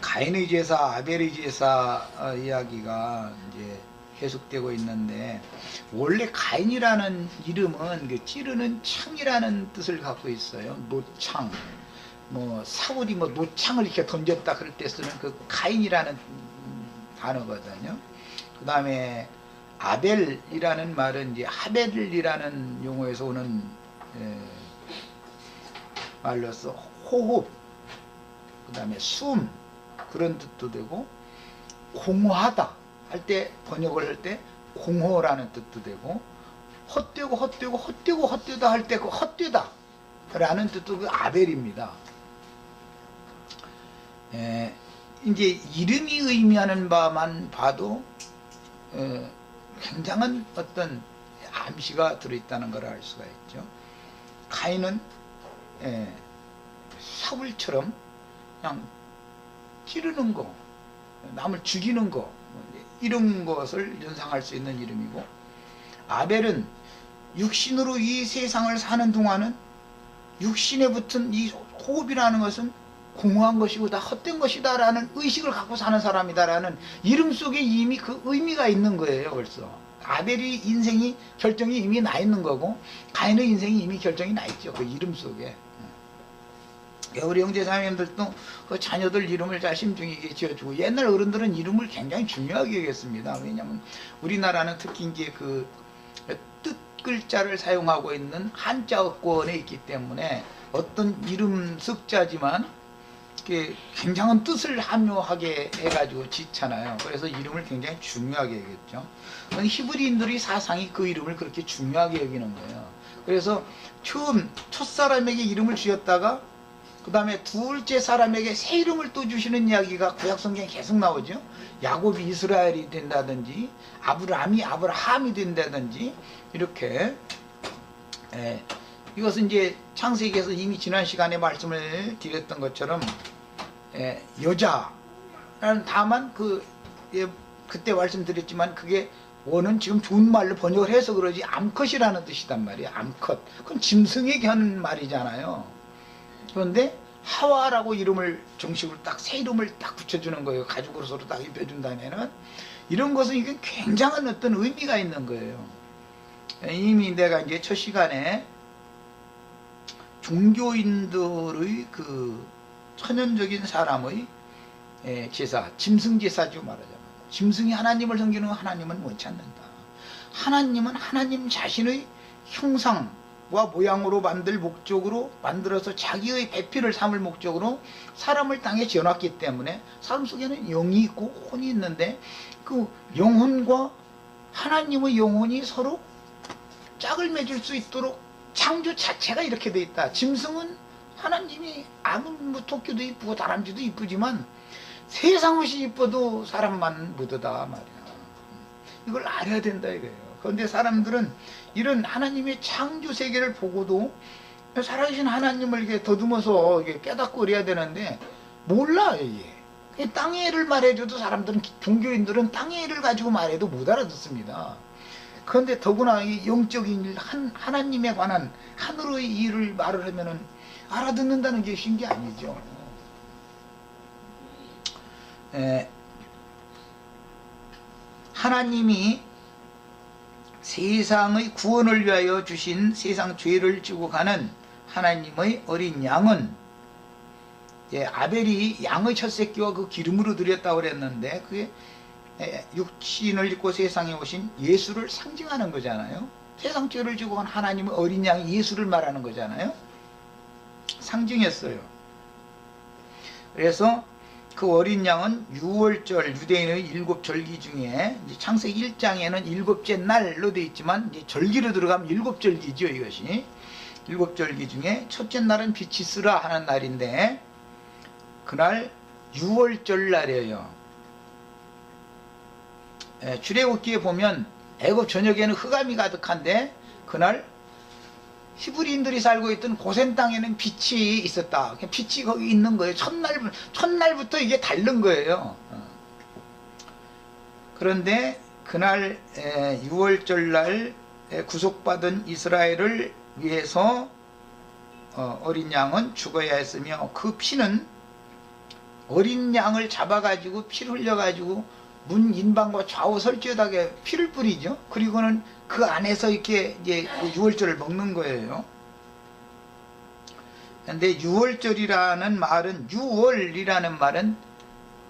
가인의 제사, 아벨의 제사 이야기가 이제 계속되고 있는데, 원래 가인이라는 이름은 그 찌르는 창이라는 뜻을 갖고 있어요. 노창, 뭐 사울이 뭐 노창을 이렇게 던졌다 그럴 때 쓰는 그 가인이라는 단어거든요. 그 다음에 아벨이라는 말은 이제 하벨이라는 용어에서 오는 말로서 호흡, 그 다음에 숨, 그런 뜻도 되고, 공허하다 할 때, 번역을 할 때 공허라는 뜻도 되고, 헛되다 할 때 그 헛되다 라는 뜻도 그 아벨입니다. 이제 이름이 의미하는 바만 봐도 굉장한 어떤 암시가 들어있다는 걸 알 수가 있죠. 가인은 사울처럼 그냥 찌르는 거, 남을 죽이는 거, 이런 것을 연상할 수 있는 이름이고, 아벨은 육신으로 이 세상을 사는 동안은 육신에 붙은 이 호흡이라는 것은 공허한 것이고 다 헛된 것이다 라는 의식을 갖고 사는 사람이다 라는 이름 속에 이미 그 의미가 있는 거예요. 벌써 아벨의 인생이 결정이 이미 나 있는 거고, 가인의 인생이 이미 결정이 나 있죠. 그 이름 속에. 우리 형제자매님들도 그 자녀들 이름을 잘 심중히 지어주고, 옛날 어른들은 이름을 굉장히 중요하게 여겼습니다. 왜냐하면 우리나라는 특히 이제 그 뜻 글자를 사용하고 있는 한자어권에 있기 때문에 어떤 이름 석자지만 굉장한 뜻을 함유하게 해가지고 짓잖아요. 그래서 이름을 굉장히 중요하게 여겼죠. 히브리인들의 사상이 그 이름을 그렇게 중요하게 여기는 거예요. 그래서 처음 첫사람에게 이름을 지었다가 그 다음에 둘째 사람에게 새 이름을 또 주시는 이야기가 구약성경에 계속 나오죠. 야곱이 이스라엘이 된다든지, 아브라함이 아브라함이 된다든지, 이렇게. 이것은 이제 창세기에서 이미 지난 시간에 말씀을 드렸던 것처럼, 여자라는, 다만 그때 말씀드렸지만 그게 원은 지금 좋은 말로 번역을 해서 그러지 암컷이라는 뜻이단 말이에요. 암컷. 그건 짐승에게 하는 말이잖아요. 그런데 하와라고 이름을 정식으로 딱 새 이름을 딱 붙여주는 거예요. 가족으로 서로 딱 입혀준다면은, 이런 것은 이게 굉장한 어떤 의미가 있는 거예요. 이미 내가 이제 첫 시간에 종교인들의 그 천연적인 사람의 제사, 짐승 제사죠 말하자면. 짐승이 하나님을 섬기는 하나님은 원치 않는다. 하나님은 하나님 자신의 형상과 모양으로 만들 목적으로 만들어서 자기의 배필을 삼을 목적으로 사람을 땅에 지어놨기 때문에 사람 속에는 영이 있고 혼이 있는데, 그 영혼과 하나님의 영혼이 서로 짝을 맺을 수 있도록 창조 자체가 이렇게 돼 있다. 짐승은 하나님이 아무 토끼도 이쁘고 다람쥐도 이쁘지만 세상 옷이 이뻐도 사람만 못하다 말이야. 이걸 알아야 된다 이거예요. 그런데 사람들은 이런 하나님의 창조 세계를 보고도 살아계신 하나님을 이렇게 더듬어서 이렇게 깨닫고 그래야 되는데 몰라. 이게 땅의 일을 말해줘도 사람들은, 종교인들은 땅의 일을 가지고 말해도 못 알아듣습니다. 그런데 더구나 이 영적인 일, 하나님에 관한 하늘의 일을 말을 하면은 알아듣는다는 게 쉬운 게 아니죠. 하나님이 세상의 구원을 위하여 주신, 세상 죄를 지고 가는 하나님의 어린 양은, 아벨이 양의 첫 새끼와 그 기름으로 드렸다고 그랬는데, 그게 육신을 입고 세상에 오신 예수를 상징하는 거잖아요. 세상 죄를 지고 간 하나님의 어린 양이 예수를 말하는 거잖아요. 상징했어요. 그래서 그 어린 양은 6월절, 유대인의 7절기 중에 창세기 1장에는 7째 날로 되어 있지만 이제 절기로 들어가면 7절기죠. 이것이 7절기 중에 첫째 날은 빛이 쓰라 하는 날인데, 그날 6월절 날이에요. 출애굽기에 보면 애굽 전역에는 흑암이 가득한데, 그날 히브리인들이 살고 있던 고센 땅에는 빛이 있었다. 빛이 거기 있는 거예요. 첫날부터 이게 다른 거예요. 그런데 그날 6월절 날 구속받은 이스라엘을 위해서 어린 양은 죽어야 했으며, 그 피는 어린 양을 잡아가지고 피를 흘려가지고 문 인방과 좌우 설주에다가 피를 뿌리죠. 그리고는 그 안에서 이렇게 이제 그 유월절을 먹는 거예요. 근데 유월절이라는 말은, 유월이라는 말은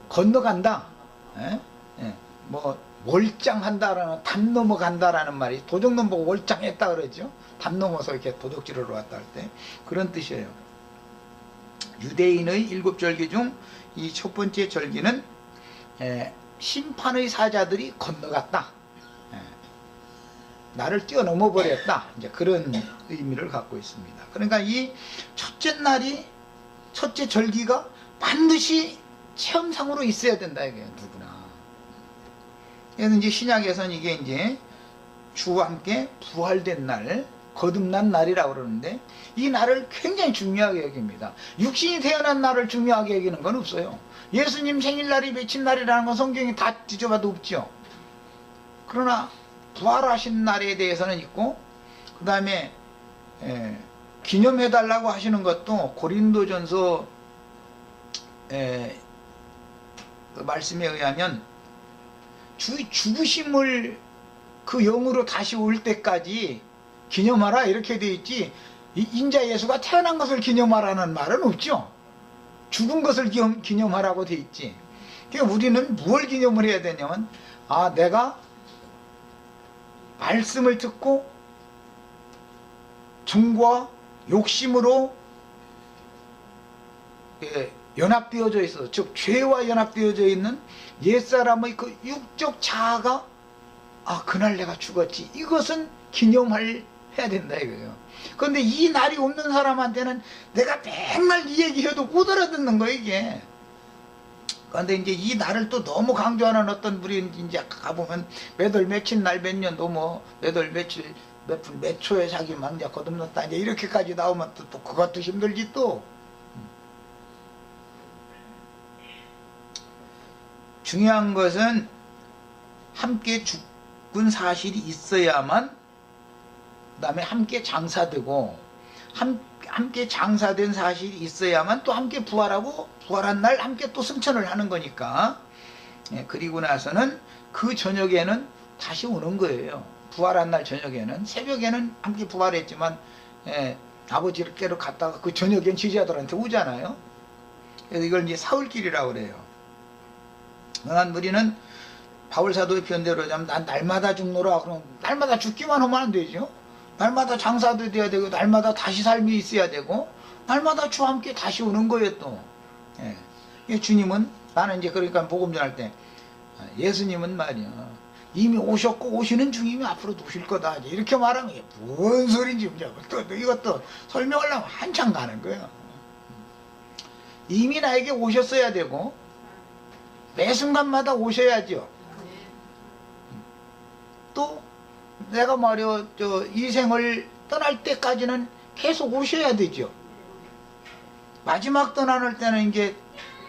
건너간다. 예? 예. 뭐 월장한다라는, 담 넘어간다라는 말이, 도적 넘보고 월장했다 그러죠. 담 넘어서 이렇게 도적질하러 왔다 할 때 그런 뜻이에요. 유대인의 7절기 중 이 첫 번째 절기는 심판의 사자들이 건너갔다. 나를 뛰어넘어 버렸다. 이제 그런 의미를 갖고 있습니다. 그러니까 이 첫째 날이, 첫째 절기가 반드시 체험상으로 있어야 된다 이게 누구나. 그래서 이제 신약에서는 이게 이제 주와 함께 부활된 날, 거듭난 날이라고 그러는데, 이 날을 굉장히 중요하게 여깁니다. 육신이 태어난 날을 중요하게 여기는 건 없어요. 예수님 생일날이 며칠 날이라는 건 성경에 다 뒤져봐도 없죠. 그러나 부활하신 날에 대해서는 있고, 그 다음에 기념해달라고 하시는 것도 고린도전서 그 말씀에 의하면 주의 죽으심을 그 영으로 다시 올 때까지 기념하라 이렇게 되어 있지, 인자 예수가 태어난 것을 기념하라는 말은 없죠. 죽은 것을 기념하라고 되어 있지. 그러니까 우리는 무엇을 기념을 해야 되냐면, 아, 내가 말씀을 듣고 정과 욕심으로 연합되어져 있어, 즉 죄와 연합되어져 있는 옛사람의 그 육적 자아가, 아, 그날 내가 죽었지, 이것은 기념해야 된다 이거예요. 그런데 이 날이 없는 사람한테는 내가 맨날 이 얘기해도 못 알아듣는 거예요 이게. 그런데 이제 이 날을 또 너무 강조하는 어떤 분이 이제 가보면 몇 월 며칠 날 몇 년도 뭐 몇 월 며칠 몇 분 몇 초에 자기 망자 거듭났다 이제 이렇게까지 나오면 또 그것도 힘들지 또. 중요한 것은 함께 죽은 사실이 있어야만, 그 다음에 함께 장사되고, 함께 장사된 사실이 있어야만 또 함께 부활하고, 부활한 날 함께 또 승천을 하는 거니까. 그리고 나서는 그 저녁에는 다시 오는 거예요. 부활한 날 저녁에는, 새벽에는 함께 부활했지만 아버지께로 갔다가 그 저녁엔 지지자들한테 오잖아요. 그래서 이걸 이제 사흘길이라고 그래요. 난 우리는 바울사도의 편대로 하자면, 난 날마다 죽노라. 그럼 날마다 죽기만 하면 안 되죠. 날마다 장사도 돼야 되고, 날마다 다시 삶이 있어야 되고, 날마다 주와 함께 다시 오는 거예요 또. 주님은, 나는 이제 그러니까 복음 전할 때, 예수님은 말이야, 이미 오셨고 오시는 중이면 앞으로도 오실 거다 이렇게 말하면, 이게 뭔 소린지 또 이것도 설명하려면 한참 가는 거예요. 이미 나에게 오셨어야 되고 매 순간마다 오셔야죠. 또 내가 말이야, 이 생을 떠날 때까지는 계속 오셔야 되죠. 마지막 떠나는 때는 이제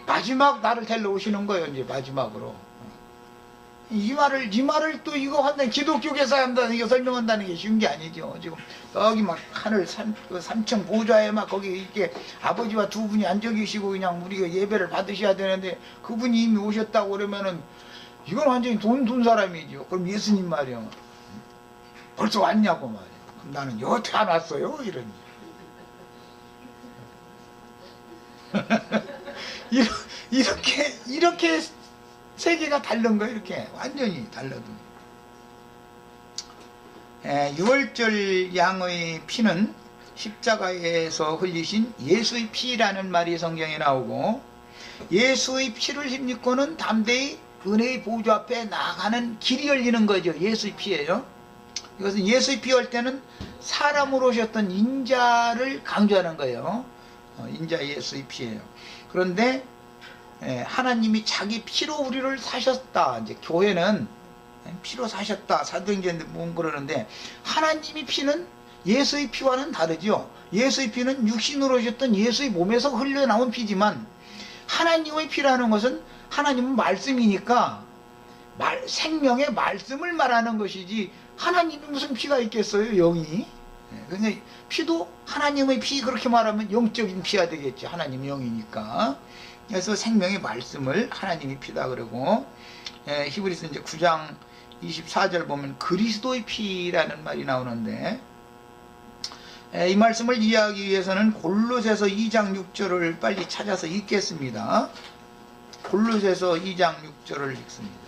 마지막 나를 데리러 오시는 거예요. 이제 마지막으로. 이 말을 또 이거 한다, 기독교에서 한다는, 이거 설명한다는 게 쉬운 게 아니죠. 지금 여기 막 하늘 삼층 보좌에 막 거기 이렇게 아버지와 두 분이 앉아 계시고 그냥 우리가 예배를 받으셔야 되는데, 그분이 이미 오셨다고 그러면은 이건 완전히 돈 사람이죠. 그럼 예수님 말이야, 벌써 왔냐고 말이야. 그럼 나는 여태 안 왔어요 이러니. 이렇게 세계가 다른 거예요. 이렇게 완전히 달라도. 유월절 양의 피는 십자가에서 흘리신 예수의 피라는 말이 성경에 나오고, 예수의 피를 힘입고는 담대히 은혜의 보좌 앞에 나가는 길이 열리는 거죠. 예수의 피예요. 이것은 예수의 피 할 때는 사람으로 오셨던 인자를 강조하는 거예요. 인자 예수의 피예요. 그런데 하나님이 자기 피로 우리를 사셨다. 이제 교회는 피로 사셨다. 사도행전에 뭐 그러는데, 하나님이 피는 예수의 피와는 다르죠. 예수의 피는 육신으로 오셨던 예수의 몸에서 흘러나온 피지만, 하나님의 피라는 것은 하나님은 말씀이니까 생명의 말씀을 말하는 것이지, 하나님이 무슨 피가 있겠어요, 영이? 근데 피도 하나님의 피, 그렇게 말하면 영적인 피가 되겠지. 하나님 영이니까. 그래서 생명의 말씀을 하나님이 피다 그러고, 히브리서 이제 9장 24절 보면 그리스도의 피라는 말이 나오는데, 이 말씀을 이해하기 위해서는 골로새서 2장 6절을 빨리 찾아서 읽겠습니다. 골로새서 2장 6절을 읽습니다.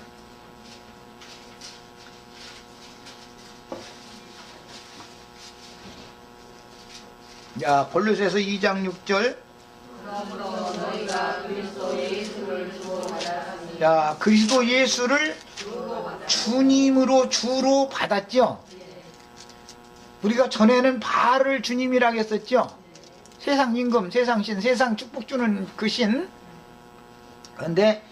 자, 골로새서 2장 6절. 자, 그리스도 예수를 주님으로 주로 받았죠. 우리가 전에는 바알을 주님이라고 했었죠. 세상 임금, 세상 신, 세상 축복 주는 그 신. 그런데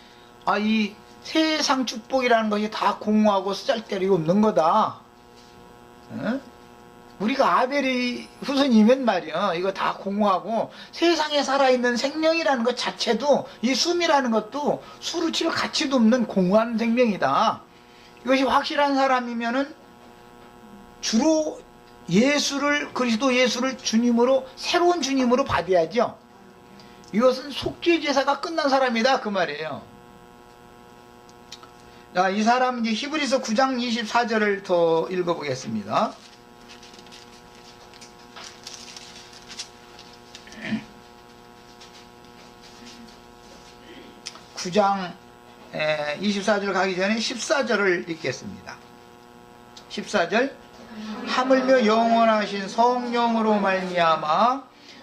이 세상 축복이라는 것이 다 공허하고 쓰잘데기 없는 거다. 우리가 아벨의 후손이면 말이야, 이거 다 공허하고 세상에 살아있는 생명이라는 것 자체도, 이 숨이라는 것도 수로 칠 가치도 없는 공허한 생명이다. 이것이 확실한 사람이면은 주로 예수를, 그리스도 예수를 주님으로, 새로운 주님으로 받아야죠. 이것은 속죄 제사가 끝난 사람이다, 그 말이에요. 자, 이 사람 이제 히브리서 9장 24절을 더 읽어보겠습니다. 9장 24절 가기 전에 14절을 읽겠습니다. 14절. 하물며 영원하신 성령으로 말미암아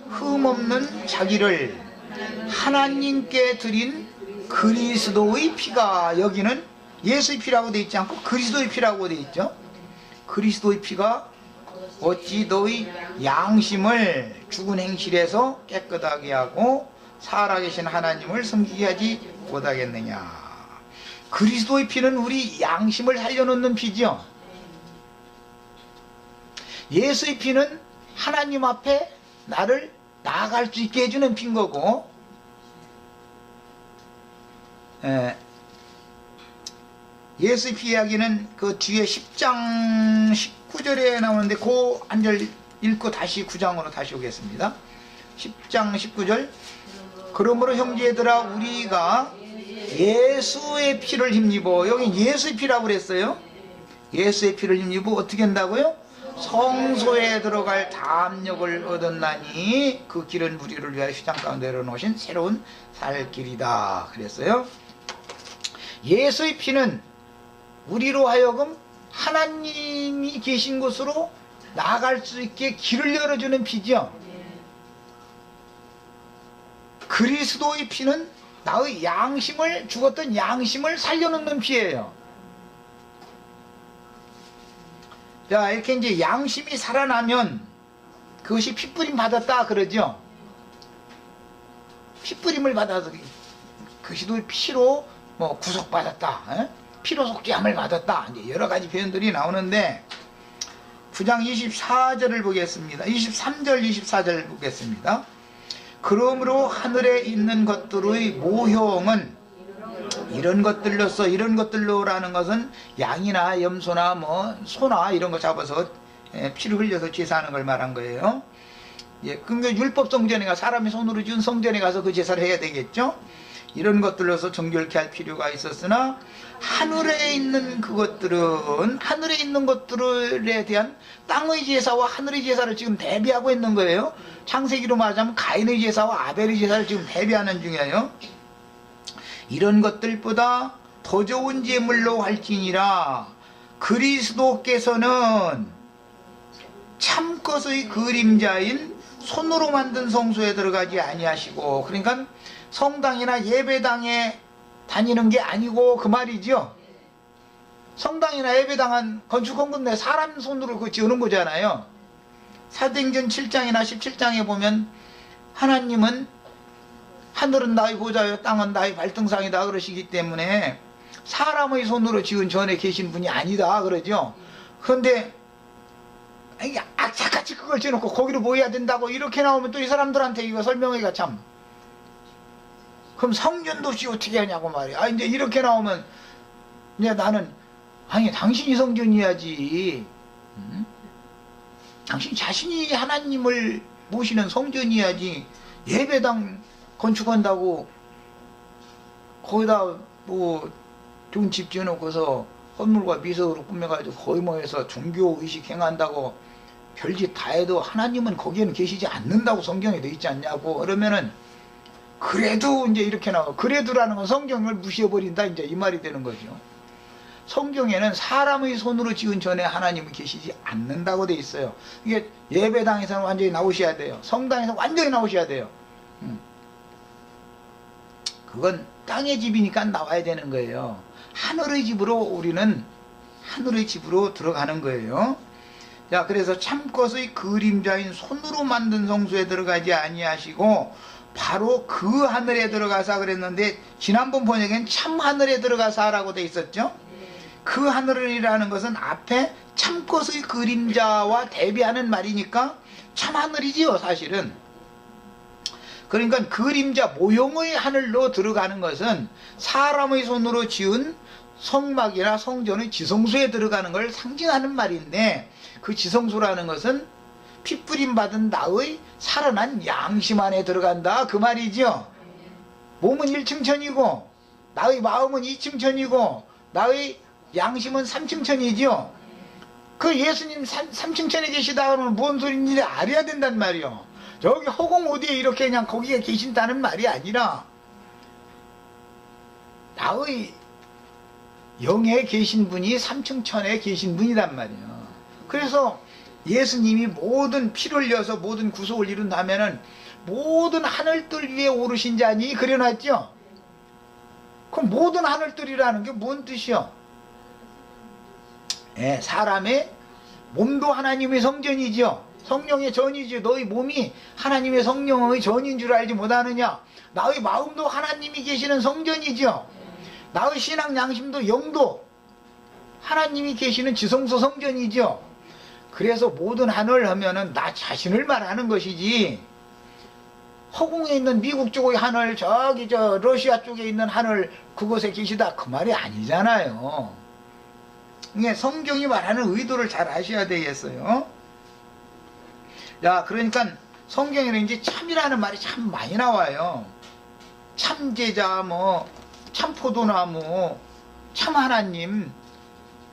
흠없는 자기를 하나님께 드린 그리스도의 피가, 여기는 예수의 피라고 되어 있지 않고 그리스도의 피라고 되어 있죠. 그리스도의 피가 어찌 너의 양심을 죽은 행실에서 깨끗하게 하고 살아계신 하나님을 섬기게 하지 못하겠느냐. 그리스도의 피는 우리 양심을 살려놓는 피죠. 예수의 피는 하나님 앞에 나를 나아갈 수 있게 해주는 피인 거고, 예수의 피 이야기는 그 뒤에 10장 19절에 나오는데 그 한 절 읽고 다시 9장으로 다시 오겠습니다. 10장 19절. 그러므로 형제들아, 우리가 예수의 피를 힘입어, 여기 예수의 피라고 그랬어요. 예수의 피를 힘입어 어떻게 한다고요? 성소에 들어갈 담력을 얻었나니 그 길은 우리를 위하여 휘장 가운데 내려놓으신 새로운 살 길이다 그랬어요. 예수의 피는 우리로 하여금 하나님이 계신 곳으로 나아갈 수 있게 길을 열어주는 피죠. 그리스도의 피는 나의 양심을, 죽었던 양심을 살려놓는 피예요. 자, 이렇게 이제 양심이 살아나면 그것이 핏부림 받았다 그러죠. 핏부림을 받아서 그리스도의 피로 뭐 구속받았다, 피로 속죄함을 받았다, 이제 여러 가지 표현들이 나오는데 9장 24절을 보겠습니다. 23절 24절 보겠습니다. 그러므로 하늘에 있는 것들의 모형은 이런 것들로서, 이런 것들로라는 것은 양이나 염소나 뭐 소나 이런 거 잡아서 피를 흘려서 제사하는 걸 말한 거예요. 그러니까 율법 성전에 가, 사람이 손으로 지은 성전에 가서 그 제사를 해야 되겠죠. 이런 것들로서 정결케 할 필요가 있었으나 하늘에 있는 그것들은, 하늘에 있는 것들에 대한 땅의 제사와 하늘의 제사를 지금 대비하고 있는 거예요. 창세기로 말하자면 가인의 제사와 아벨의 제사를 지금 대비하는 중이에요. 이런 것들보다 더 좋은 제물로 할지니라. 그리스도께서는 참것의 그림자인 손으로 만든 성소에 들어가지 아니하시고, 그러니까 성당이나 예배당에 다니는 게 아니고 그 말이죠. 성당이나 예배당은 건축헌금 내 사람 손으로 그 지어놓은 거잖아요. 사도행전 7장이나 17장에 보면 하나님은 하늘은 나의 보좌요 땅은 나의 발등상이다 그러시기 때문에 사람의 손으로 지은 전에 계신 분이 아니다 그러죠. 그런데 악착같이 그걸 지어놓고 거기로 모여야 된다고 이렇게 나오면 또 이 사람들한테 이거 설명하기가 참, 그럼 성전도 없이 어떻게 하냐고 말이야. 이제 이렇게 나오면 이제 나는, 아니 당신이 성전이야지. 당신 자신이 하나님을 모시는 성전이야지 예배당 건축한다고 거기다 뭐 좋은 집 지어놓고서 헌물과 미석으로 꾸며가지고 거의 뭐 해서 종교의식 행한다고 별짓 다 해도 하나님은 거기에는 계시지 않는다고 성경에 돼 있지 않냐고. 그러면은 그래도 이제 이렇게 나와. 그래도라는 건 성경을 무시해버린다 이제 이 말이 되는 거죠. 성경에는 사람의 손으로 지은 전에 하나님은 계시지 않는다고 돼 있어요. 이게 예배당에서는 완전히 나오셔야 돼요. 성당에서 완전히 나오셔야 돼요. 그건 땅의 집이니까 나와야 되는 거예요. 하늘의 집으로 우리는 하늘의 집으로 들어가는 거예요. 자, 그래서 참것의 그림자인 손으로 만든 성소에 들어가지 아니하시고 바로 그 하늘에 들어가사 그랬는데 지난번 번역엔 참 하늘에 들어가사라고 돼 있었죠. 그 하늘이라는 것은 앞에 참것의 그림자와 대비하는 말이니까 참 하늘이지요 사실은. 그러니까 그림자 모형의 하늘로 들어가는 것은 사람의 손으로 지은 성막이나 성전의 지성소에 들어가는 걸 상징하는 말인데, 그 지성소라는 것은 핏부림 받은 나의 살아난 양심 안에 들어간다 그 말이죠. 몸은 1층천이고 나의 마음은 2층천이고 나의 양심은 3층천이죠. 그 예수님 3층천에 계시다 하면 뭔 소리인지 알아야 된단 말이요. 저기 허공 어디에 이렇게 그냥 거기에 계신다는 말이 아니라 나의 영에 계신 분이 3층천에 계신 분이란 말이에요. 그래서 예수님이 모든 피를 흘려서 모든 구속을 이룬다면은 모든 하늘들 위에 오르신 자니 그려놨죠. 그럼 모든 하늘들이라는 게 뭔 뜻이요? 예, 사람의 몸도 하나님의 성전이죠. 성령의 전이죠. 너희 몸이 하나님의 성령의 전인 줄 알지 못하느냐. 나의 마음도 하나님이 계시는 성전이죠. 나의 신앙 양심도 영도 하나님이 계시는 지성소 성전이죠. 그래서 모든 하늘 하면은 나 자신을 말하는 것이지, 허공에 있는 미국 쪽의 하늘, 저기 저 러시아 쪽에 있는 하늘 그곳에 계시다 그 말이 아니잖아요. 이게 성경이 말하는 의도를 잘 아셔야 되겠어요. 자, 그러니까 성경에는 이제 참이라는 말이 참 많이 나와요. 참제자, 뭐 참포도나무, 참하나님,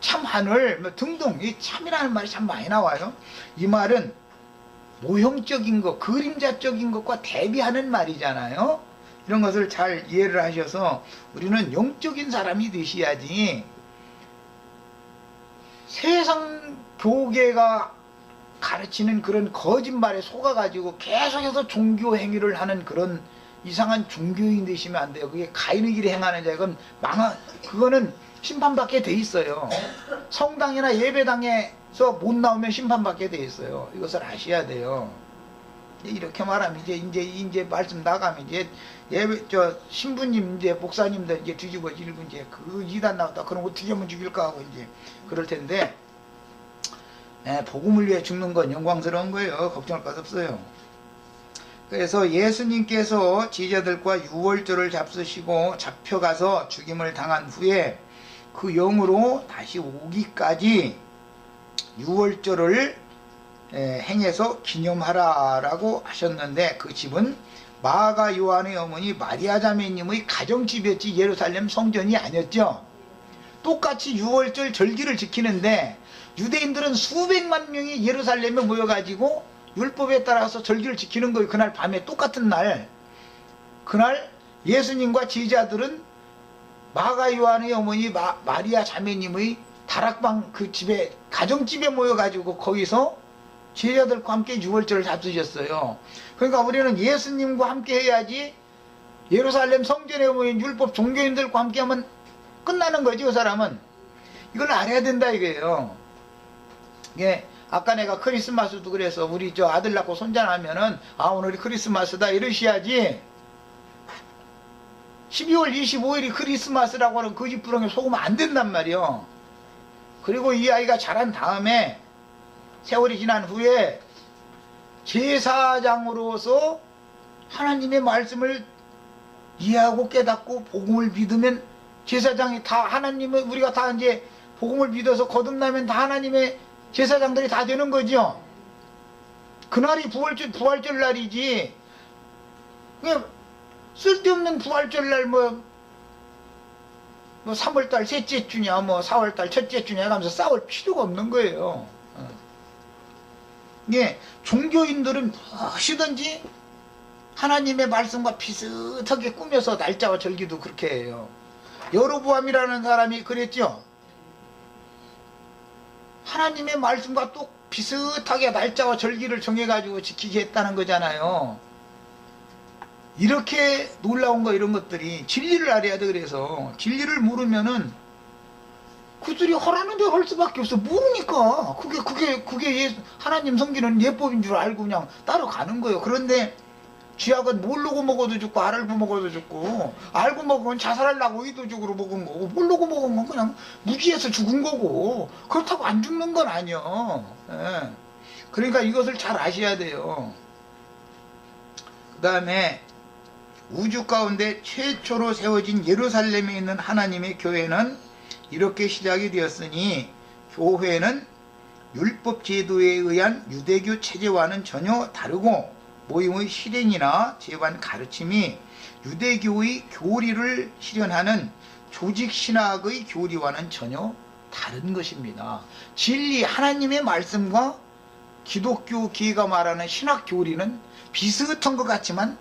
참하늘 뭐 등등 이 참이라는 말이 참 많이 나와요. 이 말은 모형적인 것, 그림자적인 것과 대비하는 말이잖아요. 이런 것을 잘 이해를 하셔서 우리는 영적인 사람이 되셔야지, 세상 교계가 가르치는 그런 거짓말에 속아가지고 계속해서 종교 행위를 하는 그런 이상한 종교인 되시면 안 돼요. 그게 가인의 길에 행하는 자, 그거는 심판받게 돼 있어요. 성당이나 예배당에서 못 나오면 심판받게 돼 있어요. 이것을 아셔야 돼요. 이렇게 말하면 이제 말씀 나가면 이제 신부님 이제 목사님들 이제 뒤집어지고 이제 그 이단 나왔다. 그럼 어떻게 하면 죽일까 하고 이제 그럴 텐데, 복음을 위해 죽는 건 영광스러운 거예요. 걱정할 것 없어요. 그래서 예수님께서 제자들과 유월절을 잡수시고 잡혀가서 죽임을 당한 후에 그 영으로 다시 오기까지 유월절을 행해서 기념하라라고 하셨는데, 그 집은 마가 요한의 어머니 마리아 자매님의 가정집이었지 예루살렘 성전이 아니었죠. 똑같이 유월절 절기를 지키는데 유대인들은 수백만 명이 예루살렘에 모여가지고 율법에 따라서 절기를 지키는 거예요. 그날 밤에 똑같은 날, 그날 예수님과 제자들은 마가 요한의 어머니 마리아 자매님의 다락방 그 집에 가정집에 모여가지고 거기서 제자들과 함께 유월절을 잡수셨어요. 그러니까 우리는 예수님과 함께 해야지, 예루살렘 성전에 모인 율법 종교인들과 함께 하면 끝나는 거지. 그 사람은 이걸 알아야 된다 이거예요. 예, 아까 내가 크리스마스도 그래서 우리 저 아들 낳고 손자 나면은 오늘이 크리스마스다 이러셔야지, 12월 25일이 크리스마스라고 하는 거짓부렁에 속으면 안 된단 말이요. 그리고 이 아이가 자란 다음에 세월이 지난 후에 제사장으로서 하나님의 말씀을 이해하고 깨닫고 복음을 믿으면, 제사장이 다 하나님을, 우리가 다 이제 복음을 믿어서 거듭나면 다 하나님의 제사장들이 다 되는 거죠. 그날이 부활절 날이지. 그냥 쓸데없는 부활절 날 뭐 3월달 셋째 주냐, 뭐 4월달 첫째 주냐 하면서 싸울 필요가 없는 거예요. 예, 종교인들은 무엇이든지 하나님의 말씀과 비슷하게 꾸며서 날짜와 절기도 그렇게 해요. 여로보암이라는 사람이 그랬죠. 하나님의 말씀과 또 비슷하게 날짜와 절기를 정해가지고 지키게 했다는 거잖아요. 이렇게 놀라운 거, 이런 것들이 진리를 알아야 돼. 그래서 진리를 모르면은 그들이 하라는 대로 할 수밖에 없어. 모르니까 그게 하나님 섬기는 예법인 줄 알고 그냥 따라가는 거예요. 그런데 쥐약은 모르고 먹어도 죽고 알고 먹어도 죽고, 알고 먹으면 자살하려고 의도적으로 먹은 거고, 모르고 먹은 건 그냥 무지해서 죽은 거고, 그렇다고 안 죽는 건 아니야. 예. 그러니까 이것을 잘 아셔야 돼요. 그 다음에 우주 가운데 최초로 세워진 예루살렘에 있는 하나님의 교회는 이렇게 시작이 되었으니, 교회는 율법 제도에 의한 유대교 체제와는 전혀 다르고, 모임의 실행이나 제반 가르침이 유대교의 교리를 실현하는 조직신학의 교리와는 전혀 다른 것입니다. 진리, 하나님의 말씀과 기독교계가 말하는 신학 교리는 비슷한 것 같지만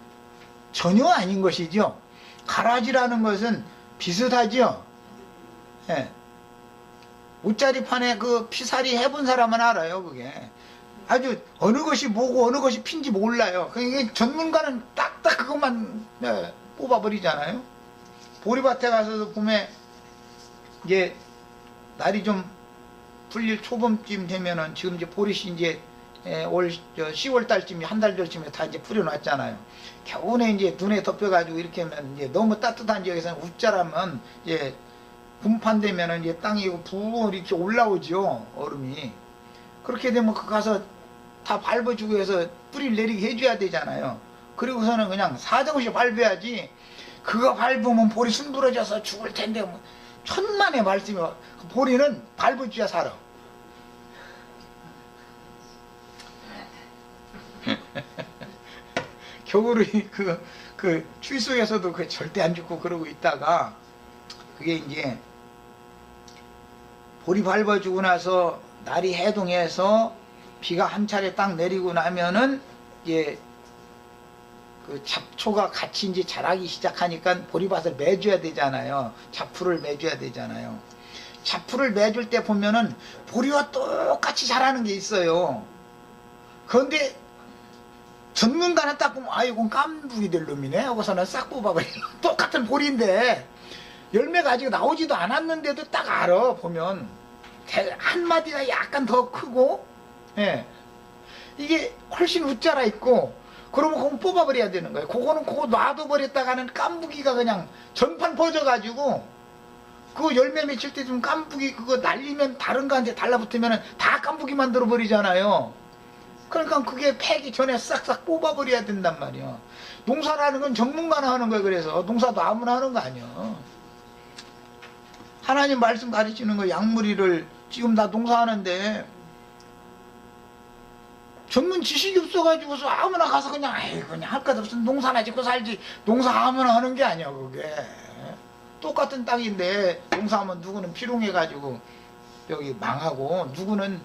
전혀 아닌 것이죠. 가라지라는 것은 비슷하죠. 예. 옷자리판에 그 피살이 해본 사람은 알아요. 그게 아주 어느 것이 뭐고 어느 것이 핀지 몰라요. 그러니까 전문가는 딱딱 그것만 뽑아버리잖아요. 보리밭에 가서도 보면 이제 날이 좀 풀릴 초봄쯤 되면은, 지금 이제 보리씨 이제 올 10월 달쯤에, 한 달 전쯤에 다 이제 풀려놨잖아요. 겨우내 이제 눈에 덮여가지고 이렇게 하면, 이제 너무 따뜻한 지역에서는 웃자라면 이제 분판되면은 이제 땅이 부어 이렇게 올라오죠. 얼음이. 그렇게 되면 그 가서 다 밟아주고 해서 뿌리를 내리게 해줘야 되잖아요. 그리고서는 그냥 사정없이 밟아야지. 그거 밟으면 볼이 숨부러져서 죽을 텐데, 뭐 천만의 말씀이. 보리는 밟아줘야 살아. 겨울에 그 추위 속에서도 그 절대 안 죽고 그러고 있다가, 그게 이제 볼이 밟아주고 나서 날이 해동해서 비가 한 차례 딱 내리고 나면은 이제 그 잡초가 같이 이제 자라기 시작하니까 보리밭을 매줘야 되잖아요. 잡풀을 매줘야 되잖아요. 잡풀을 매줄 때 보면은 보리와 똑같이 자라는 게 있어요. 그런데 전문가는 딱 보면, 아, 이건 깐부기 될 놈이네 하고서는 싹 뽑아버려. 똑같은 보리인데 열매가 아직 나오지도 않았는데도 딱 알아. 보면 한마디가 약간 더 크고, 예, 이게 훨씬 웃자라 있고, 그러면 그건 뽑아버려야 되는 거예요. 그거는 그거 놔둬버렸다가는 깐부기가 그냥 전판 퍼져가지고, 그 열매 맺힐 때 좀 깐부기 그거 날리면 다른 거한테 달라붙으면 다 깐부기 만들어 버리잖아요. 그러니까 그게 패기 전에 싹싹 뽑아버려야 된단 말이야. 농사라는 건 전문가나 하는 거예요. 그래서 농사도 아무나 하는 거 아니야. 하나님 말씀 가르치는 거, 약물이를 지금 나 농사하는데 전문 지식이 없어가지고서 아무나 가서 그냥, 아이, 그냥 할 것 없으면 농사나 짓고 살지, 농사 아무나 하는 게 아니야. 그게 똑같은 땅인데 농사하면 누구는 피롱해가지고 여기 망하고, 누구는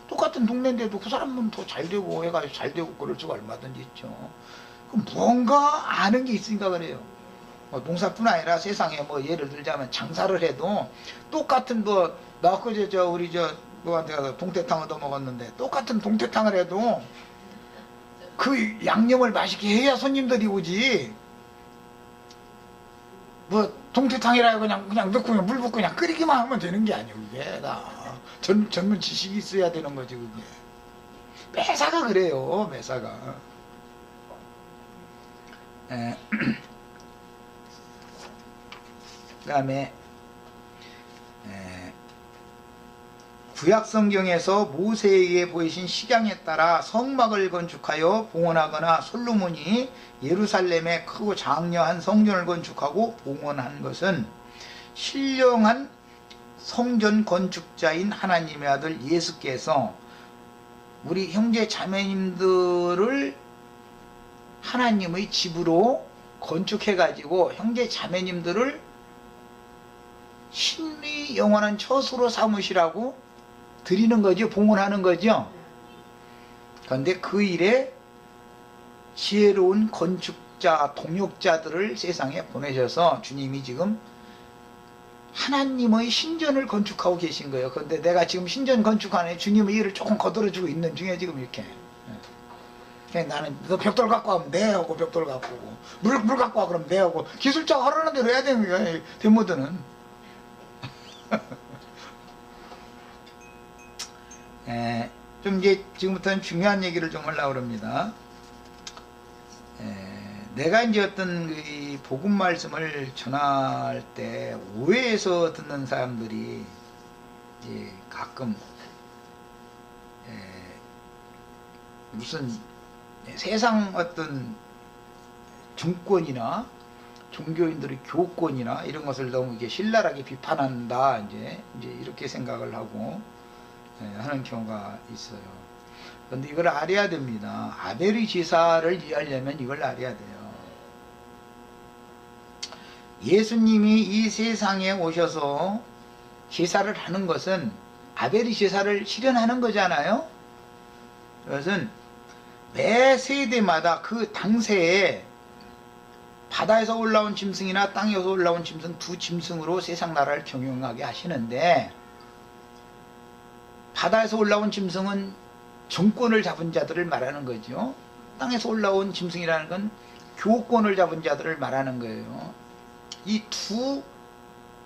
똑같은 동네인데도 그 사람은 더 잘 되고 해가지고 잘 되고, 그럴 수가 얼마든지 있죠. 그럼 뭔가 아는 게 있으니까 그래요. 농사뿐 아니라 세상에 뭐 예를 들자면 장사를 해도 똑같은 나 그제 우리 너한테 가서 동태탕 얻어 먹었는데, 똑같은 동태탕을 해도 그 양념을 맛있게 해야 손님들이 오지. 뭐 동태탕이라 그냥 넣고 그냥 물 붓고 그냥 끓이기만 하면 되는 게 아니에요. 그게 다 전문 지식이 있어야 되는 거지. 그게 매사가 그래요. 매사가. 그 다음에 구약성경에서 모세에게 보이신 식양에 따라 성막을 건축하여 봉헌하거나, 솔로몬이 예루살렘에 크고 장려한 성전을 건축하고 봉헌한 것은 신령한 성전 건축자인 하나님의 아들 예수께서 우리 형제 자매님들을 하나님의 집으로 건축해 가지고 형제 자매님들을 신의 영원한 처소로 삼으시라고 드리는 거죠. 봉헌하는 거죠. 그런데 그 일에 지혜로운 건축자, 동역자들을 세상에 보내셔서 주님이 지금 하나님의 신전을 건축하고 계신 거예요. 그런데 내가 지금 신전 건축하는 주님의 일을 조금 거들어주고 있는 중에 지금 이렇게. 나는 너 벽돌 갖고 와면 내 하고 벽돌 갖고 오고 물 갖고 와 그러면 내 하고 기술자가 하라는 대로 해야 되는 거야. 데모드는. 좀 이제 지금부터는 중요한 얘기를 좀 하려고 합니다. 내가 이제 어떤 이 복음 말씀을 전할 때 오해해서 듣는 사람들이 이제 가끔 무슨 세상 어떤 정권이나 종교인들의 교권이나 이런 것을 너무 이게 신랄하게 비판한다 이제 이렇게 생각을 하고 하는 경우가 있어요. 그런데 이걸 알아야 됩니다. 아벨의 제사를 이해하려면 이걸 알아야 돼요. 예수님이 이 세상에 오셔서 제사를 하는 것은 아벨의 제사를 실현하는 거잖아요. 그것은 매 세대마다 그 당세에 바다에서 올라온 짐승이나 땅에서 올라온 짐승 두 짐승으로 세상 나라를 경영하게 하시는데, 바다에서 올라온 짐승은 정권을 잡은 자들을 말하는 거죠. 땅에서 올라온 짐승이라는 건 교권을 잡은 자들을 말하는 거예요. 이 두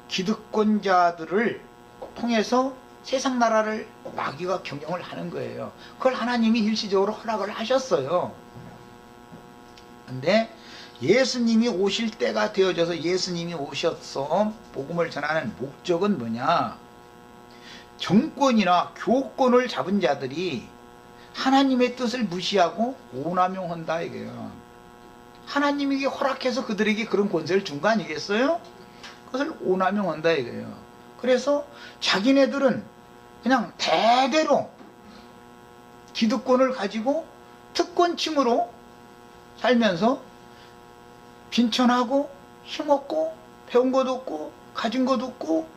기득권자들을 통해서 세상 나라를 마귀가 경영을 하는 거예요. 그걸 하나님이 일시적으로 허락을 하셨어요. 근데 예수님이 오실 때가 되어져서 예수님이 오셔서 복음을 전하는 목적은 뭐냐? 정권이나 교권을 잡은 자들이 하나님의 뜻을 무시하고 오남용한다 이거예요. 하나님이 허락해서 그들에게 그런 권세를 준 거 아니겠어요? 그것을 오남용한다 이거예요. 그래서 자기네들은 그냥 대대로 기득권을 가지고 특권층으로 살면서 빈천하고 힘없고 배운 것도 없고 가진 것도 없고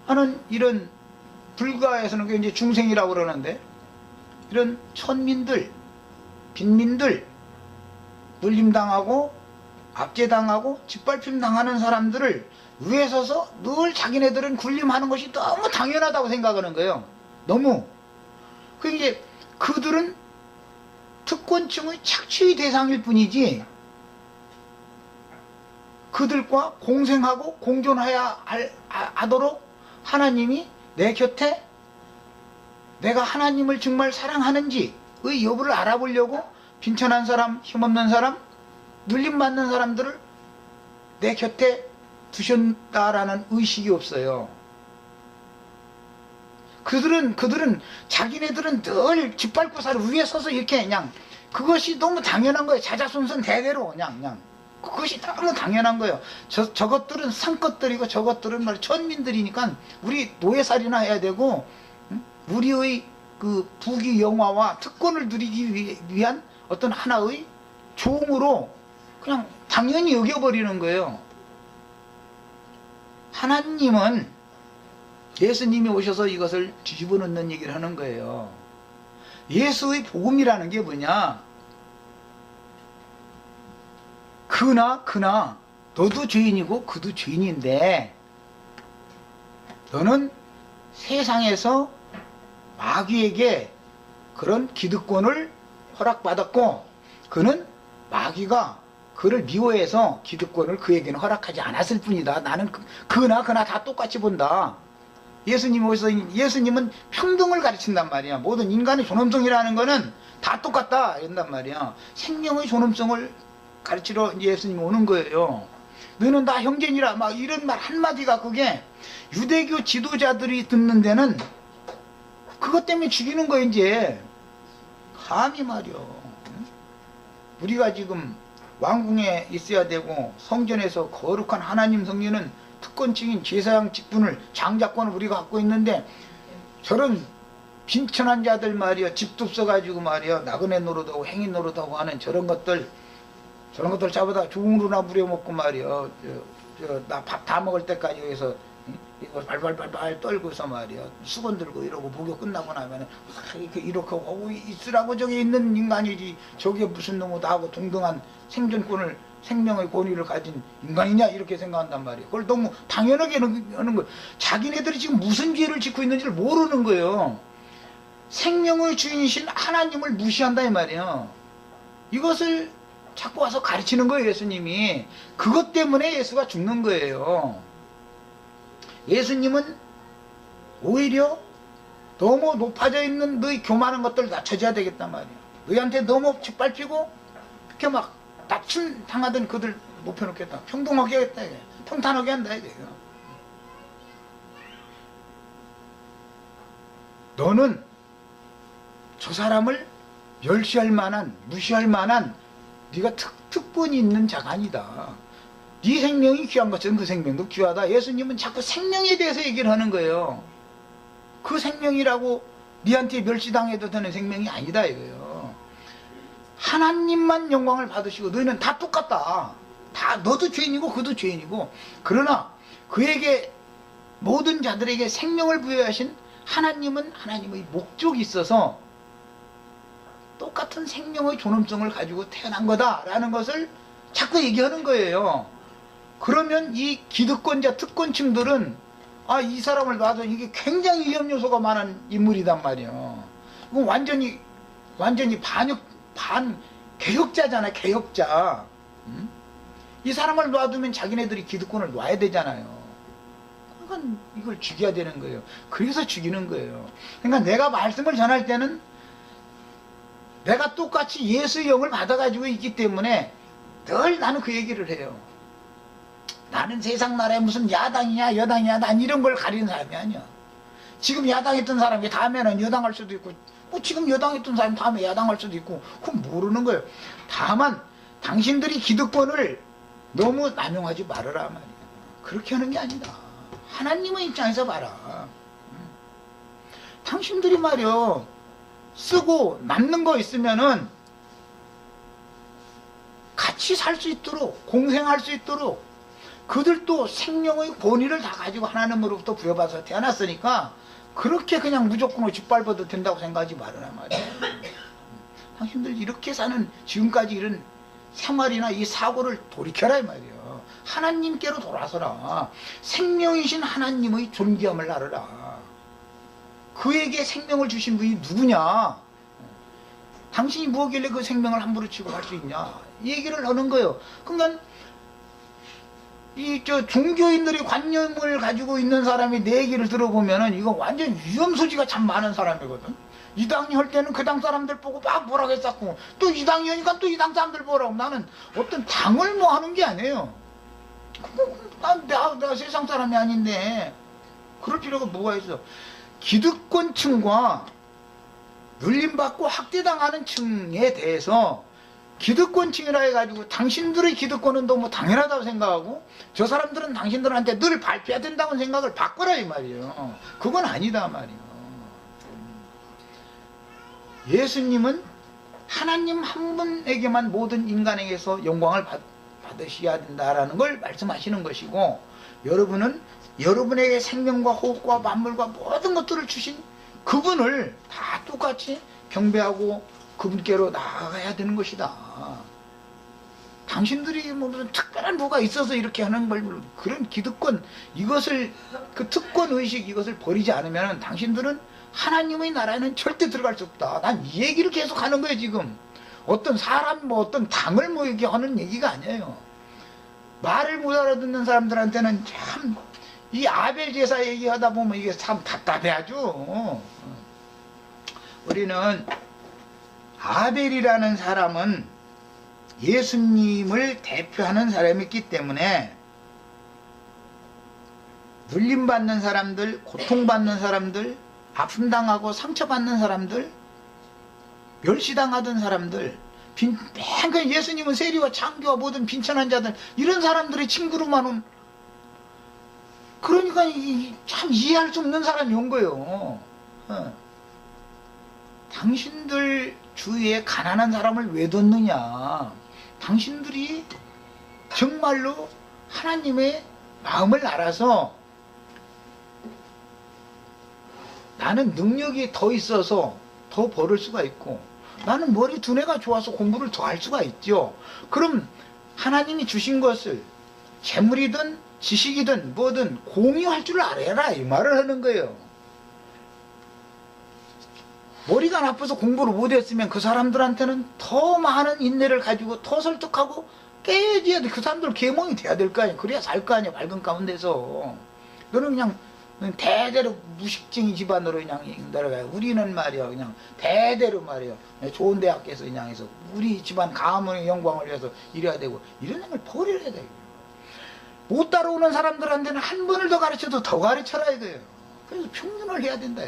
하는 이런, 불가에서는 이제 중생이라고 그러는데, 이런 천민들, 빈민들, 눌림당하고 압제당하고 짓밟힘 당하는 사람들을 위에 서서 늘 자기네들은 군림하는 것이 너무 당연하다고 생각하는 거예요. 너무. 그게 그들은 특권층의 착취의 대상일 뿐이지 그들과 공생하고 공존해야 하도록 하나님이 내 곁에 내가 하나님을 정말 사랑하는지의 여부를 알아보려고 빈천한 사람, 힘없는 사람, 눌림받는 사람들을 내 곁에 두셨다라는 의식이 없어요. 그들은 자기네들은 늘 짓밟고 살아 위에 서서 이렇게 그냥 그것이 너무 당연한 거예요. 자자손손 대대로 그냥 그것이 너무 당연한 거예요. 저것들은 상것들이고 저것들은 말 천민들이니까 우리 노예살이나 해야 되고, 우리의 그 부귀 영화와 특권을 누리기 위한 어떤 하나의 종으로 그냥 당연히 여겨버리는 거예요. 하나님은 예수님이 오셔서 이것을 뒤집어 놓는 얘기를 하는 거예요. 예수의 복음이라는 게 뭐냐? 그나 너도 죄인이고 그도 죄인인데 너는 세상에서 마귀에게 그런 기득권을 허락받았고 그는 마귀가 그를 미워해서 기득권을 그에게는 허락하지 않았을 뿐이다. 나는 그나 다 똑같이 본다. 예수님은 평등을 가르친단 말이야. 모든 인간의 존엄성이라는 거는 다 똑같다 이런단 말이야. 생명의 존엄성을 가르치러 예수님이 오는 거예요. 너는 다 형제니라 막 이런 말 한마디가 그게 유대교 지도자들이 듣는 데는 그것 때문에 죽이는 거야 이제. 감히 말이요. 우리가 지금 왕궁에 있어야 되고 성전에서 거룩한 하나님 성전은 특권층인 제사장 직분을 장자권을 우리가 갖고 있는데 저런 빈천한 자들 말이야, 집도 없어가지고 말이야, 나그네 노릇하고 행인 노릇하고 하는 저런 것들 잡아다 종으로나 부려먹고 말이야, 나 밥 다 먹을 때까지 여기서 이거 발발발발 떨고서 말이야, 수건 들고 이러고 목욕 끝나고 나면은 이렇게 하고 있으라고 저기 있는 인간이지, 저게 무슨 놈의 나하고 동등한 생존권을, 생명의 권위를 가진 인간이냐, 이렇게 생각한단 말이에요. 그걸 너무 당연하게 하는 거예요. 자기네들이 지금 무슨 죄를 짓고 있는지를 모르는 거예요. 생명의 주인이신 하나님을 무시한다 이 말이에요. 이것을 자꾸 와서 가르치는 거예요, 예수님이. 그것 때문에 예수가 죽는 거예요. 예수님은 오히려 너무 높아져 있는 너희 교만한 것들 낮춰줘야 되겠단 말이에요. 너희한테 너무 짓밟히고 이렇게 막 낮춤 당하던 그들 높여놓겠다. 평등하게 하겠다 이게. 평탄하게 한다 이게. 너는 저 사람을 멸시할 만한, 무시할 만한 네가 특권이 있는 자가 아니다. 네 생명이 귀한 것처럼 그 생명도 귀하다. 예수님은 자꾸 생명에 대해서 얘기를 하는 거예요. 그 생명이라고 네한테 멸시당해도 되는 생명이 아니다 이거예요. 하나님만 영광을 받으시고 너희는 다 똑같다. 다 너도 죄인이고 그도 죄인이고, 그러나 그에게 모든 자들에게 생명을 부여하신 하나님은 하나님의 목적이 있어서 똑같은 생명의 존엄성을 가지고 태어난 거다라는 것을 자꾸 얘기하는 거예요. 그러면 이 기득권자 특권층들은 이 사람을 봐도 이게 굉장히 위험 요소가 많은 인물이단 말이에요. 이건 완전히 반 개혁자잖아요. 개혁자. 이 사람을 놔두면 자기네들이 기득권을 놔야 되잖아요. 그러니까 이걸 죽여야 되는 거예요. 그래서 죽이는 거예요. 그러니까 내가 말씀을 전할 때는 내가 똑같이 예수의 영을 받아가지고 있기 때문에 늘 나는 그 얘기를 해요. 나는 세상 나라에 무슨 야당이냐 여당이냐, 난 이런 걸 가리는 사람이 아니야. 지금 야당했던 사람이 다음에는 여당할 수도 있고, 지금 여당했던 사람이 다음에 야당할 수도 있고, 그건 모르는 거예요. 다만 당신들이 기득권을 너무 남용하지 말아라 말이야. 그렇게 하는 게 아니다. 하나님의 입장에서 봐라. 당신들이 말이야, 쓰고 남는 거 있으면은 같이 살 수 있도록, 공생할 수 있도록 그들도 생명의 권위를 다 가지고 하나님으로부터 부여받아서 태어났으니까 그렇게 그냥 무조건으로 짓밟아도 된다고 생각하지 말아라 말이야. 당신들 이렇게 사는 지금까지 이런 생활이나 이 사고를 돌이켜라 이 말이에요. 하나님께로 돌아서라. 생명이신 하나님의 존귀함을 알아라. 그에게 생명을 주신 분이 누구냐? 당신이 무엇길래 그 생명을 함부로 취급할 수 있냐? 이 얘기를 하는 거예요. 그러니까 종교인들이 관념을 가지고 있는 사람이 내 얘기를 들어보면은 이거 완전 위험소지가 참 많은 사람이거든. 이 당이 할 때는 그 당 사람들 보고 막 뭐라고 했었고, 또 이 당이 하니까 또 이 당 사람들 보라고. 나는 어떤 당을 뭐 하는 게 아니에요. 내가 세상 사람이 아닌데 그럴 필요가 뭐가 있어. 기득권층과 눌림받고 학대당하는 층에 대해서 기득권층이라 해가지고 당신들의 기득권은 너무 당연하다고 생각하고 저 사람들은 당신들한테 늘 밟혀야 된다고 생각을 바꿔라 이 말이에요. 그건 아니다 말이에요. 예수님은 하나님 한 분에게만 모든 인간에게서 영광을 받으셔야 된다라는 걸 말씀하시는 것이고, 여러분은 여러분에게 생명과 호흡과 만물과 모든 것들을 주신 그분을 다 똑같이 경배하고 그분께로 나아가야 되는 것이다. 당신들이 무슨 특별한 뭐가 있어서 이렇게 하는 걸, 그런 기득권, 이것을, 그 특권의식 이것을 버리지 않으면 당신들은 하나님의 나라에는 절대 들어갈 수 없다. 난 이 얘기를 계속 하는 거예요 지금. 어떤 사람 어떤 당을 이렇게 하는 얘기가 아니에요. 말을 못 알아듣는 사람들한테는 참 이 아벨 제사 얘기하다 보면 이게 참 답답해하죠. 우리는 아벨이라는 사람은 예수님을 대표하는 사람이기 때문에 눌림받는 사람들, 고통받는 사람들, 아픔당하고 상처받는 사람들, 멸시당하던 사람들, 예수님은 세리와 창교와 모든 빈천한 자들, 이런 사람들의 친구로만 온, 그러니까 참 이해할 수 없는 사람이 온 거예요. 당신들 주위에 가난한 사람을 왜 뒀느냐? 당신들이 정말로 하나님의 마음을 알아서 나는 능력이 더 있어서 더 벌을 수가 있고 나는 머리 두뇌가 좋아서 공부를 더 할 수가 있죠. 그럼 하나님이 주신 것을 재물이든 지식이든 뭐든 공유할 줄 알아라 이 말을 하는 거예요. 머리가 나빠서 공부를 못했으면 그 사람들한테는 더 많은 인내를 가지고 더 설득하고 깨줘야 돼. 그 사람들 계몽이 돼야 될 거 아니야. 그래야 살 거 아니야. 밝은 가운데서. 너는 그냥 대대로 무식쟁이 집안으로 그냥 내려가요. 우리는 말이야 그냥 대대로 말이야 좋은 대학교에서 그냥 해서 우리 집안 가문의 영광을 위해서 이래야 되고 이런 걸 버려야 돼. 못 따라오는 사람들한테는 한 번을 더 가르쳐도 더 가르쳐라 이거예요. 그래서 평균을 해야 된다.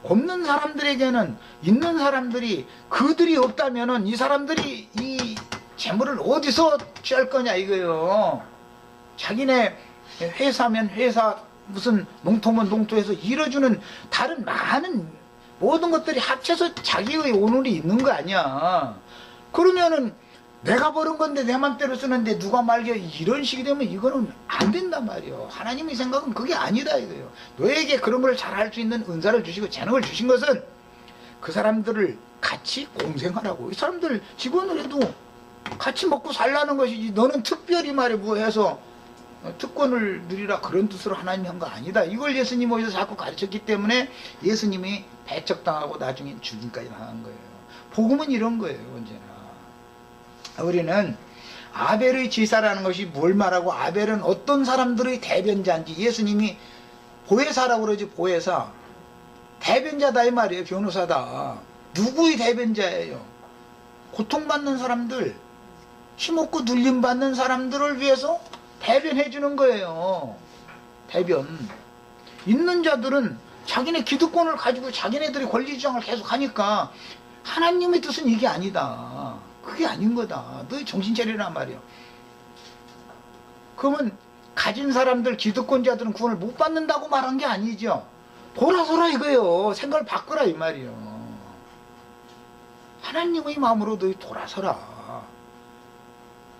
없는 사람들에게는 있는 사람들이 그들이 없다면은 이 사람들이 이 재물을 어디서 취할 거냐 이거예요. 자기네 회사면 회사 무슨 농토면 농토에서 이뤄주는 다른 많은 모든 것들이 합쳐서 자기의 오늘이 있는 거 아니야. 그러면은 내가 버는 건데 내 맘대로 쓰는데 누가 말겨 이런 식이 되면 이거는 안 된단 말이에요. 하나님의 생각은 그게 아니다 이거예요. 너에게 그런 걸 잘할 수 있는 은사를 주시고 재능을 주신 것은 그 사람들을 같이 공생하라고. 이 사람들 직원을 해도 같이 먹고 살라는 것이지 너는 특별히 말해 뭐 해서 특권을 누리라 그런 뜻으로 하나님이 한 거 아니다. 이걸 예수님이 어디서 자꾸 가르쳤기 때문에 예수님이 배척당하고 나중에 죽임까지 당한 거예요. 복음은 이런 거예요. 언제나 우리는 아벨의 제사라는 것이 뭘 말하고 아벨은 어떤 사람들의 대변자인지 예수님이 보혜사라고 그러지. 보혜사 대변자다 이 말이에요. 변호사다. 누구의 대변자예요? 고통받는 사람들, 힘없고 눌림받는 사람들을 위해서 대변해 주는 거예요. 대변. 있는 자들은 자기네 기득권을 가지고 자기네들이 권리주장을 계속 하니까 하나님의 뜻은 이게 아니다. 그게 아닌 거다. 너 정신 차리란 말이야. 그러면 가진 사람들 기득권자들은 구원을 못 받는다고 말한 게 아니죠. 돌아서라 이거예요. 생각을 바꾸라 이 말이에요. 하나님의 마음으로 너희 돌아서라.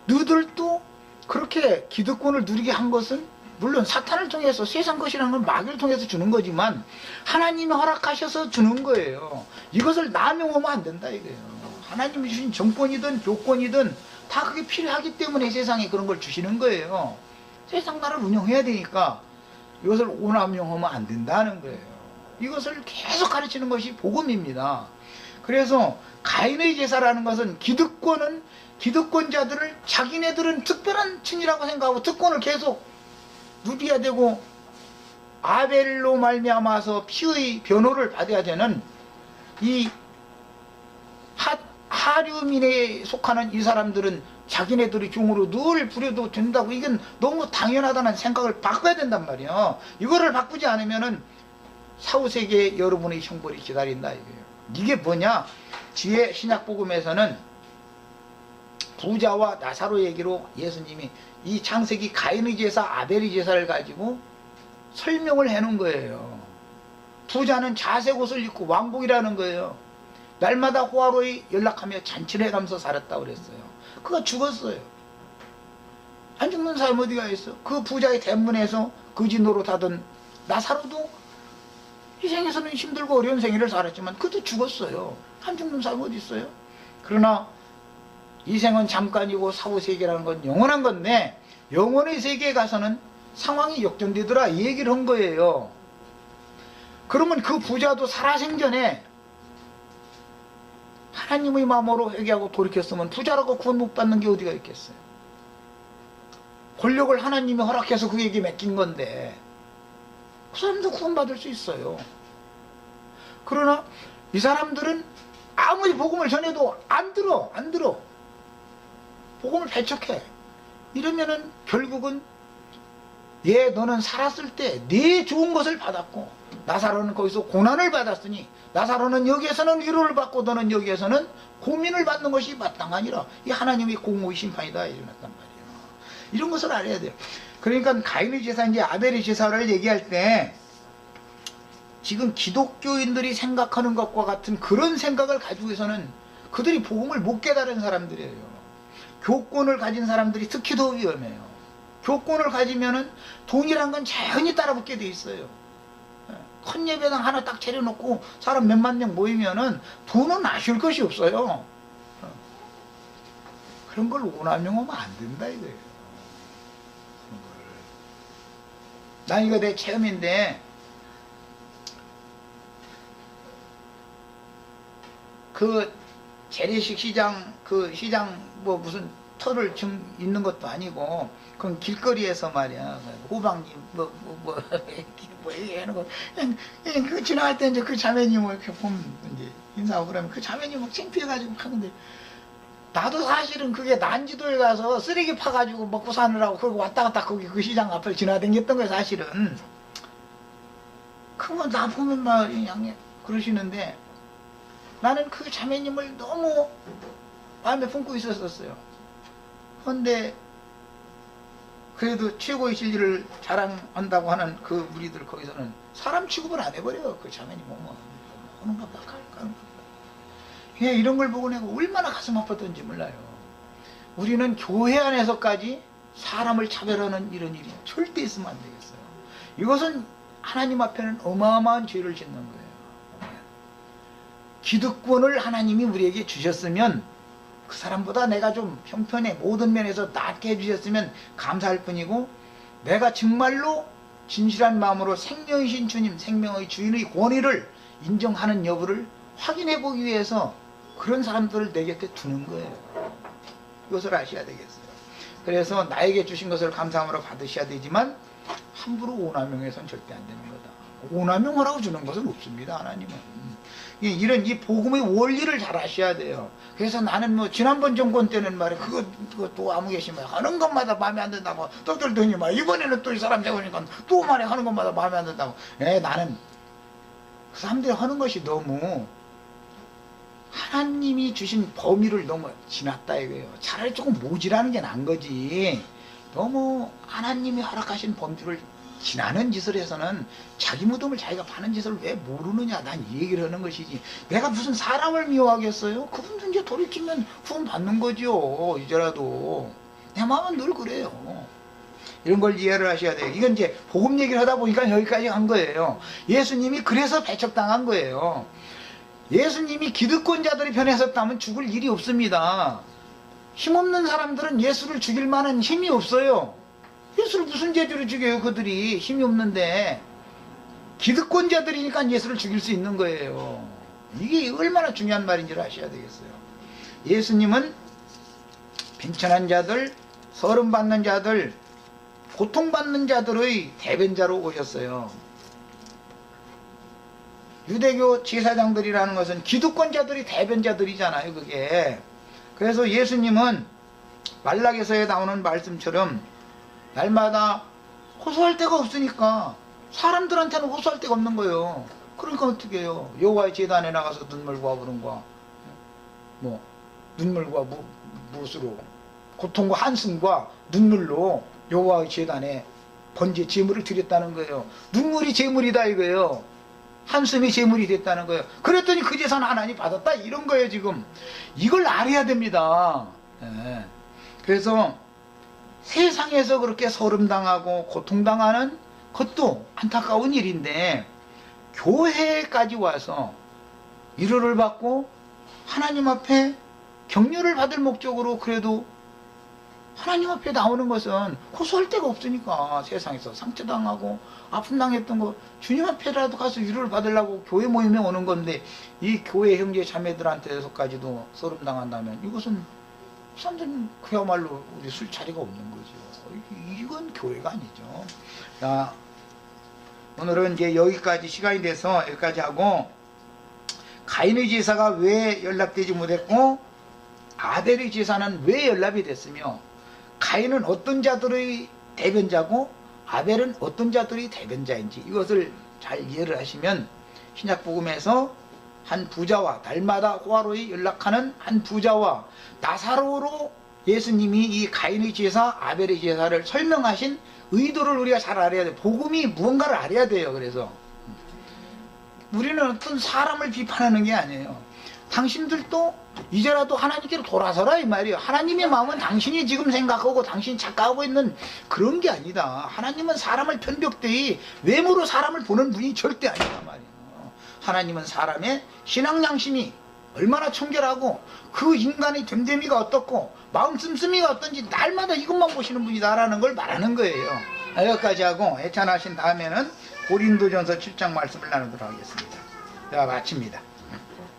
너희들도 그렇게 기득권을 누리게 한 것은 물론 사탄을 통해서 세상 것이라는 건 마귀를 통해서 주는 거지만 하나님이 허락하셔서 주는 거예요. 이것을 남용하면 안 된다 이거예요. 하나님이 주신 정권이든 교권이든 다 그게 필요하기 때문에 세상에 그런 걸 주시는 거예요. 세상 나라를 운영해야 되니까 이것을 오남용하면 안 된다는 거예요. 이것을 계속 가르치는 것이 복음입니다. 그래서 가인의 제사라는 것은 기득권자들을 자기네들은 특별한 층이라고 생각하고 특권을 계속 누려야 되고 아벨로 말미암아서 피의 변호를 받아야 되는 이 하류민에 속하는 이 사람들은 자기네들이 종으로 늘 부려도 된다고. 이건 너무 당연하다는 생각을 바꿔야 된단 말이에요. 이거를 바꾸지 않으면은 사후세계에 여러분의 형벌이 기다린다 이거예요. 이게 뭐냐? 뒤에 신약복음에서는 부자와 나사로 얘기로 예수님이 이 창세기 가인의 제사 아벨의 제사를 가지고 설명을 해놓은 거예요. 부자는 자색 옷을 입고 왕복이라는 거예요. 날마다 호화로이 연락하며 잔치를 해가면서 살았다고 그랬어요. 그가 죽었어요. 안 죽는 사람 어디가 있어? 그 부자의 대문에서 거지 노릇하던 나사로도 이 생에서는 힘들고 어려운 생애를 살았지만 그도 죽었어요. 안 죽는 사람 어디 있어요? 그러나 이 생은 잠깐이고 사후세계라는 건 영원한 건데 영원의 세계에 가서는 상황이 역전되더라 이 얘기를 한 거예요. 그러면 그 부자도 살아생전에 하나님의 마음으로 회개하고 돌이켰으면 부자라고 구원 못 받는 게 어디가 있겠어요. 권력을 하나님이 허락해서 그에게 맡긴 건데 그 사람도 구원 받을 수 있어요. 그러나 이 사람들은 아무리 복음을 전해도 안 들어. 복음을 배척해. 이러면은 결국은 너는 살았을 때 네 좋은 것을 받았고 나사로는 거기서 고난을 받았으니 나사로는 여기에서는 위로를 받고 너는 여기에서는 고민을 받는 것이 마땅하니라. 이 하나님의 공의의 심판이다 일어났단 말이에요. 이런 것을 알아야 돼요. 그러니까 가인의 제사인지 아벨의 제사를 얘기할 때 지금 기독교인들이 생각하는 것과 같은 그런 생각을 가지고서는 그들이 복음을 못 깨달은 사람들이에요. 교권을 가진 사람들이 특히 더 위험해요. 교권을 가지면은 돈이란 건 자연히 따라붙게 돼 있어요. 큰 예배당 하나 딱 차려놓고 사람 몇만 명 모이면은 돈은 아쉬울 것이 없어요. 그런 걸 오남용하면 안 된다 이거예요. 난 이거 내 체험인데, 그 재래식 시장, 그 시장 뭐 무슨 터를 있는 것도 아니고, 그건 길거리에서 말이야, 호박님 뭐 얘기하는 거, 그 지나갈 때 이제 그 자매님을 이렇게 보면 이제 인사하고 그러면 그 자매님 막 창피해가지고 하는데, 나도 사실은 그게 난지도에 가서 쓰레기 파가지고 먹고 사느라고 그러고 왔다 갔다 거기 그 시장 앞을 지나다녔던 거예요, 사실은. 그거 나 보면 막 그냥 그러시는데, 나는 그 자매님을 너무 마음에 품고 있었어요. 그런데 그래도 최고의 진리를 자랑한다고 하는 그 무리들 거기서는 사람 취급을 안 해버려요. 그 자매님 오면 하는가 봐, 가는가 봐. 이런 걸 보고 내가 얼마나 가슴 아팠던지 몰라요. 우리는 교회 안에서까지 사람을 차별하는 이런 일이 절대 있으면 안 되겠어요. 이것은 하나님 앞에는 어마어마한 죄를 짓는 거예요. 기득권을 하나님이 우리에게 주셨으면 그 사람보다 내가 좀 형편의 모든 면에서 낫게 해주셨으면 감사할 뿐이고, 내가 정말로 진실한 마음으로 생명이신 주님, 생명의 주인의 권위를 인정하는 여부를 확인해 보기 위해서 그런 사람들을 내 곁에 두는 거예요. 이것을 아셔야 되겠어요. 그래서 나에게 주신 것을 감사함으로 받으셔야 되지만 함부로 오남용해서는 절대 안 되는 거다. 오남용하라고 주는 것은 없습니다, 하나님은. 이런 이 복음의 원리를 잘 아셔야 돼요. 그래서 나는 뭐 지난번 정권 때는 말이야, 그것도 아무 계시면 하는 것마다 마음에 안 든다고 떡들더니 막 이번에는 또 이 사람 세우니까 또 말해 하는 것마다 마음에 안 든다고. 나는 그 사람들이 하는 것이 너무 하나님이 주신 범위를 너무 지났다 이거예요. 차라리 조금 모질하는 게 나은 거지. 너무 하나님이 허락하신 범주를 지나는 짓을 해서는 자기 무덤을 자기가 파는 짓을 왜 모르느냐, 난 이 얘기를 하는 것이지. 내가 무슨 사람을 미워하겠어요? 그분도 이제 돌이키면 구원 받는 거죠. 이제라도 내 마음은 늘 그래요. 이런 걸 이해를 하셔야 돼요. 이건 이제 복음 얘기를 하다 보니까 여기까지 간 거예요. 예수님이 그래서 배척당한 거예요. 예수님이 기득권자들이 편에 섰다면 죽을 일이 없습니다. 힘없는 사람들은 예수를 죽일 만한 힘이 없어요. 예수를 무슨 재주로 죽여요? 그들이 힘이 없는데. 기득권자들이니까 예수를 죽일 수 있는 거예요. 이게 얼마나 중요한 말인지를 아셔야 되겠어요. 예수님은 빈천한 자들, 서름받는 자들, 고통받는 자들의 대변자로 오셨어요. 유대교 제사장들이라는 것은 기득권자들이 대변자들이잖아요, 그게. 그래서 예수님은 말락에서에 나오는 말씀처럼 날마다 호소할 데가 없으니까 사람들한테는 호소할 데가 없는 거예요. 그러니까 어떻게 해요? 여호와의 제단에 나가서 눈물과 부름과 뭐 눈물과 무엇으로 고통과 한숨과 눈물로 여호와의 제단에 번제 제물을 드렸다는 거예요. 눈물이 제물이다 이거예요. 한숨이 제물이 됐다는 거예요. 그랬더니 그 제사는 하나님 받았다 이런 거예요. 지금 이걸 알아야 됩니다. 그래서 세상에서 그렇게 서름당하고 고통당하는 것도 안타까운 일인데, 교회까지 와서 위로를 받고 하나님 앞에 격려를 받을 목적으로 그래도 하나님 앞에 나오는 것은 호소할 데가 없으니까, 세상에서 상처당하고 아픔당했던 거 주님 앞에라도 가서 위로를 받으려고 교회 모임에 오는 건데, 이 교회 형제 자매들한테서까지도 서름당한다면 이것은 사람들은 그야말로 우리 술자리가 없는 거죠. 이건 교회가 아니죠. 자, 오늘은 이제 여기까지 시간이 돼서 여기까지 하고, 가인의 제사가 왜 연락되지 못했고 아벨의 제사는 왜 연락이 됐으며, 가인은 어떤 자들의 대변자고 아벨은 어떤 자들의 대변자인지 이것을 잘 이해를 하시면, 신약복음에서 한 부자와 날마다 호화로이 연락하는 한 부자와 나사로로 예수님이 이 가인의 제사, 아벨의 제사를 설명하신 의도를 우리가 잘 알아야 돼요. 복음이 무언가를 알아야 돼요. 그래서 우리는 어떤 사람을 비판하는 게 아니에요. 당신들도 이제라도 하나님께로 돌아서라 이 말이에요. 하나님의 마음은 당신이 지금 생각하고 당신이 착각하고 있는 그런 게 아니다. 하나님은 사람을 편벽되이 외모로 사람을 보는 분이 절대 아니다 말이에요. 하나님은 사람의 신앙 양심이 얼마나 청결하고 그 인간의 됨됨이가 어떻고 마음 씀씀이가 어떤지 날마다 이것만 보시는 분이다라는 걸 말하는 거예요. 여기까지 하고 해찬하신 다음에는 고린도전서 7장 말씀을 나누도록 하겠습니다. 제가 마칩니다.